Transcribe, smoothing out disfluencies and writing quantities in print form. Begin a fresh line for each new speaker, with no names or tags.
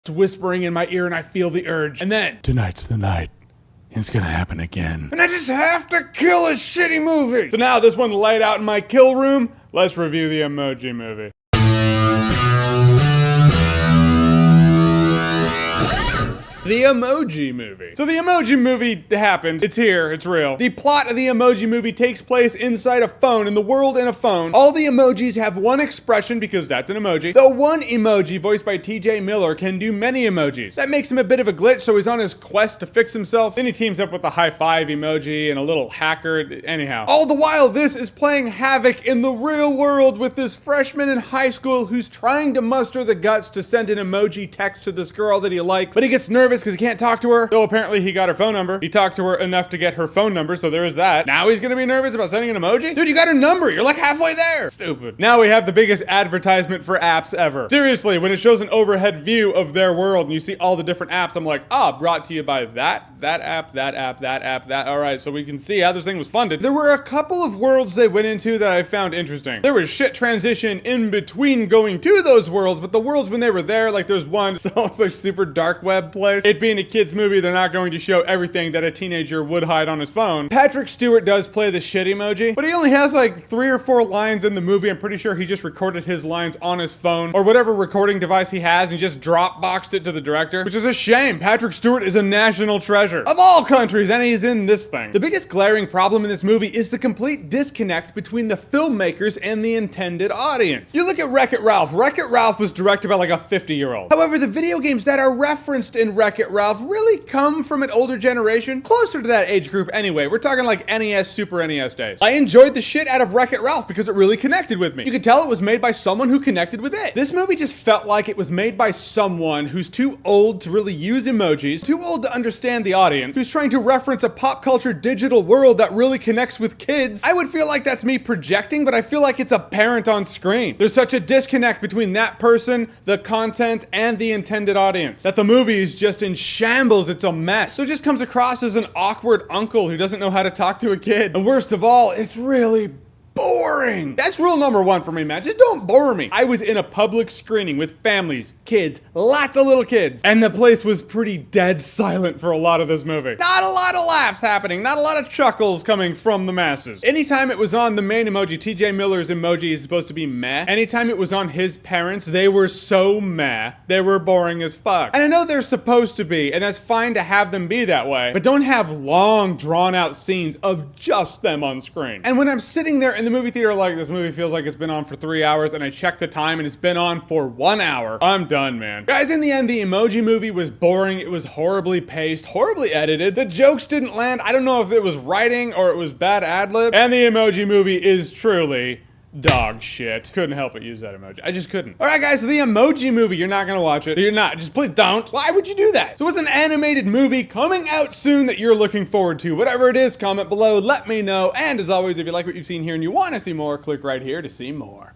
It's whispering in my ear and I feel the urge. And then, tonight's the night. It's gonna happen again. And I just have to kill a shitty movie. So now this one laid out in my kill room, let's review the Emoji Movie. The Emoji Movie. So the Emoji Movie happened. It's here. It's real. The plot of the Emoji Movie takes place inside a phone, in the world in a phone. All the emojis have one expression because that's an emoji. Though one emoji, voiced by TJ Miller, can do many emojis. That makes him a bit of a glitch, so he's on his quest to fix himself. Then he teams up with a high five emoji and a little hacker. Anyhow. All the while, this is playing havoc in the real world with this freshman in high school who's trying to muster the guts to send an emoji text to this girl that he likes, but he gets nervous because he can't talk to her. So apparently he got her phone number. He talked to her enough to get her phone number, so there is that. Now he's gonna be nervous about sending an emoji? Dude, you got her number. You're like halfway there. Stupid. Now we have the biggest advertisement for apps ever. Seriously, when it shows an overhead view of their world and you see all the different apps, I'm like, brought to you by that app, that app, that app, that. All right, so we can see how this thing was funded. There were a couple of worlds they went into that I found interesting. There was shit transition in between going to those worlds, but the worlds when they were there, like there's one, it's almost like super dark web place. It being a kid's movie, they're not going to show everything that a teenager would hide on his phone. Patrick Stewart does play the shit emoji, but he only has like 3 or 4 lines in the movie. I'm pretty sure he just recorded his lines on his phone or whatever recording device he has and just Dropboxed it to the director, which is a shame. Patrick Stewart is a national treasure of all countries, and he's in this thing. The biggest glaring problem in this movie is the complete disconnect between the filmmakers and the intended audience. You look at Wreck-It Ralph. Wreck-It Ralph was directed by like a 50-year-old. However, the video games that are referenced in Wreck-It Ralph really come from an older generation, closer to that age group anyway. We're talking like NES, Super NES days. I enjoyed the shit out of Wreck-It Ralph because it really connected with me. You could tell it was made by someone who connected with it. This movie just felt like it was made by someone who's too old to really use emojis, too old to understand the audience, who's trying to reference a pop culture digital world that really connects with kids. I would feel like that's me projecting, but I feel like it's apparent on screen. There's such a disconnect between that person, the content, and the intended audience that the movie is just in shambles. It's a mess. So it just comes across as an awkward uncle who doesn't know how to talk to a kid. And worst of all, it's really boring. That's rule number 1 for me, man. Just don't bore me. I was in a public screening with families, kids, lots of little kids, and the place was pretty dead silent for a lot of this movie. Not a lot of laughs happening, not a lot of chuckles coming from the masses. Anytime it was on the main emoji, TJ Miller's emoji is supposed to be meh. Anytime it was on his parents, they were so meh. They were boring as fuck. And I know they're supposed to be, and that's fine to have them be that way, but don't have long, drawn-out scenes of just them on screen. And when I'm sitting there in the movie theater like, this movie feels like it's been on for 3 hours, and I check the time and it's been on for 1 hour, I'm done, man. Guys, in the end, the Emoji Movie was boring. It was horribly paced, horribly edited. The jokes didn't land. I don't know if it was writing or it was bad ad-lib. And the Emoji Movie is truly dog shit. Couldn't help but use that emoji. I just couldn't. All right, guys, so the Emoji Movie, you're not gonna watch it. You're not. Just please don't. Why would you do that? So it's an animated movie coming out soon that you're looking forward to. Whatever it is, comment below, let me know. And as always, if you like what you've seen here and you want to see more, click right here to see more.